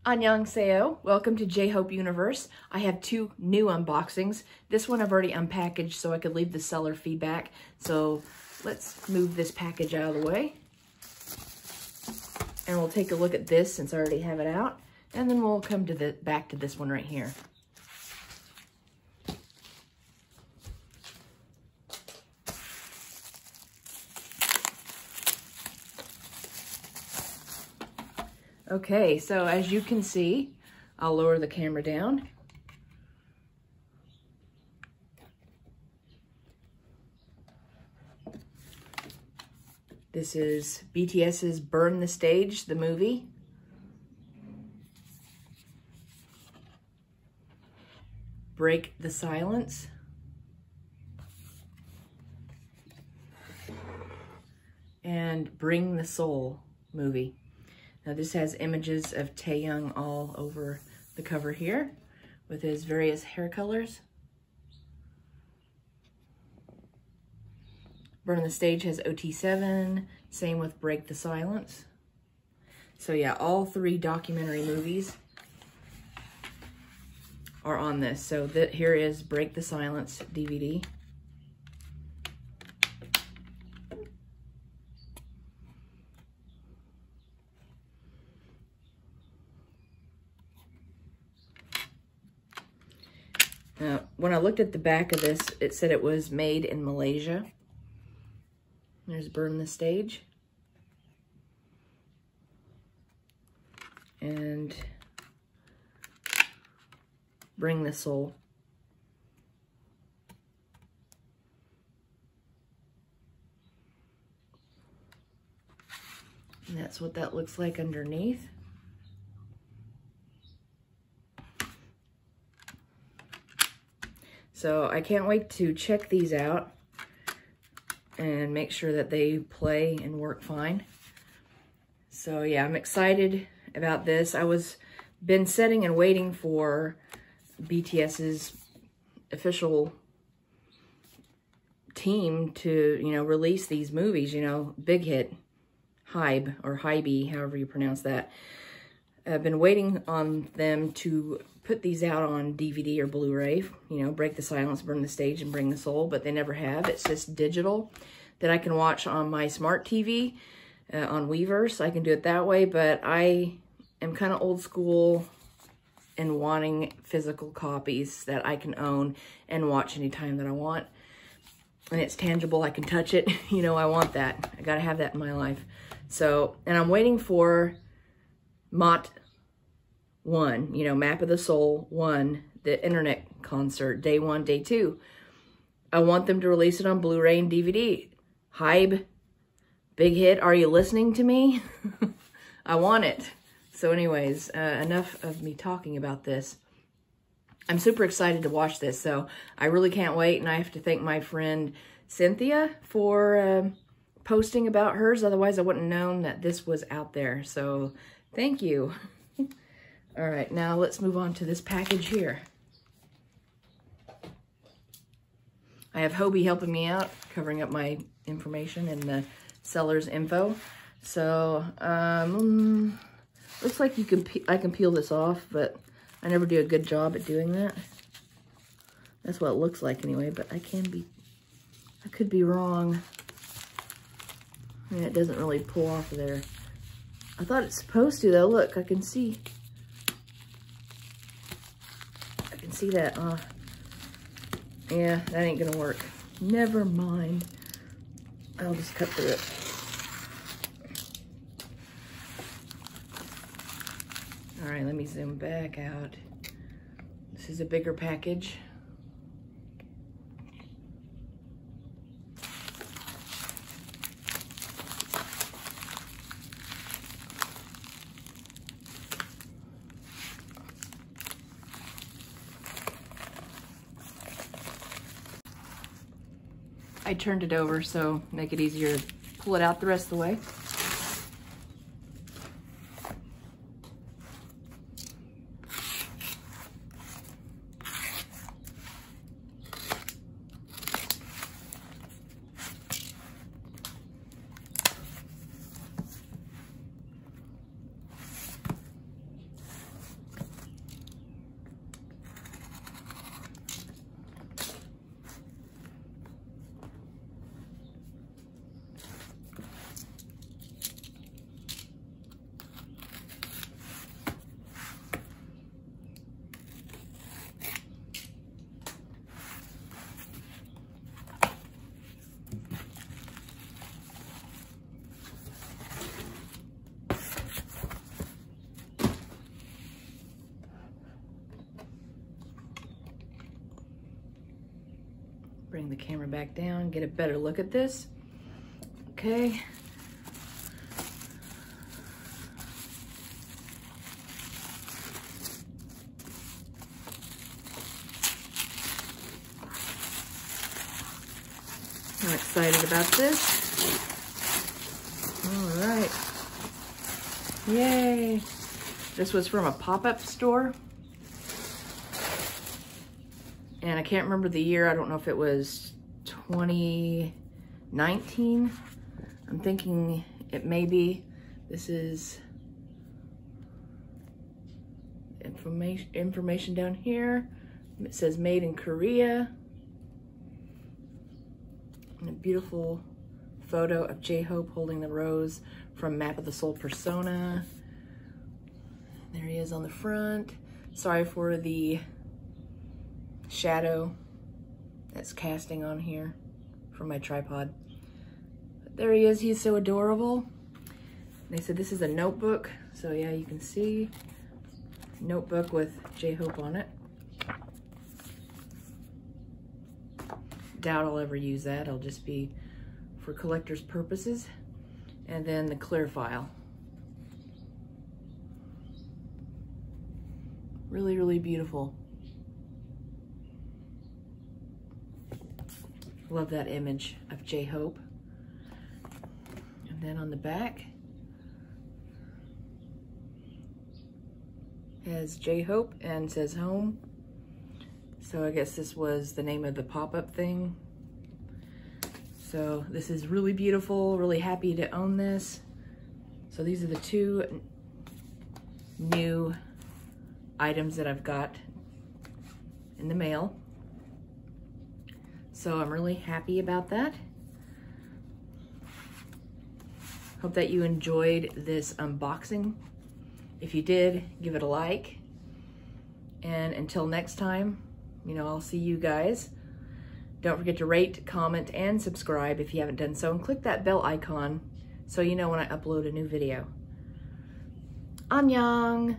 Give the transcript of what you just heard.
Annyeonghaseyo, welcome to Jhope Universe. I have two new unboxings. This one I've already unpackaged so I could leave the seller feedback. So let's move this package out of the way. And we'll take a look at this since I already have it out. And then we'll come to back to this one right here. Okay, so as you can see, I'll lower the camera down. This is BTS's Burn the Stage, the movie. Break the Silence. And Bring the Soul movie. Now this has images of Taehyung all over the cover here with his various hair colors. Burn the Stage has OT7, same with Break the Silence. So yeah, all three documentary movies are on this. So here is Break the Silence DVD. When I looked at the back of this, it said it was made in Malaysia. There's Burn the Stage. And Bring the Soul. And that's what that looks like underneath. So I can't wait to check these out and make sure that they play and work fine. So yeah, I'm excited about this. I was been sitting and waiting for BTS's official team to, release these movies, big hit, Hybe or Hybe, however you pronounce that. I've been waiting on them to put these out on DVD or Blu-ray, Break the Silence, Burn the Stage, and Bring the Soul, but they never have. It's just digital that I can watch on my smart TV on Weverse. I can do it that way, but I am kind of old school and wanting physical copies that I can own and watch anytime that I want. And it's tangible, I can touch it. I want that. I gotta have that in my life. So, and I'm waiting for Mott 1, Map of the Soul 1, the internet concert, day 1, day 2. I want them to release it on Blu-ray and DVD. Hybe, big hit. Are you listening to me? I want it. So anyways, enough of me talking about this. I'm super excited to watch this, so I really can't wait, and I have to thank my friend Cynthia for posting about hers. Otherwise, I wouldn't have known that this was out there. So thank you. All right, now let's move on to this package here. I have Hobie helping me out, covering up my information and the seller's info. So, looks like I can peel this off, but I never do a good job at doing that. That's what it looks like anyway, but I could be wrong. It doesn't really pull off of there. I thought it's supposed to though. Look, I can see that. Yeah, that ain't gonna work. Never mind. I'll just cut through it. All right, let me zoom back out. This is a bigger package. I turned it over so make it easier to pull it out the rest of the way. bring the camera back down, get a better look at this. Okay. I'm excited about this. All right. Yay. This was from a pop-up store. And I can't remember the year. I don't know if it was 2019. I'm thinking it may be. This is information down here. It says made in Korea. And a beautiful photo of Jhope holding the rose from Map of the Soul Persona. There he is on the front. Sorry for the shadow that's casting on here from my tripod. But there he is, he's so adorable. They said this is a notebook, so yeah, you can see notebook with Jhope on it. Doubt I'll ever use that, it'll just be for collector's purposes. And then the clear file. Really, really beautiful. Love that image of Jhope. And then on the back has Jhope and says home. So I guess this was the name of the pop-up thing. So this is really beautiful, really happy to own this. So these are the two new items that I've got in the mail. So I'm really happy about that. Hope that you enjoyed this unboxing. If you did, give it a like. And until next time, I'll see you guys. Don't forget to rate, comment, and subscribe if you haven't done so. And click that bell icon so you know when I upload a new video. Annyeong!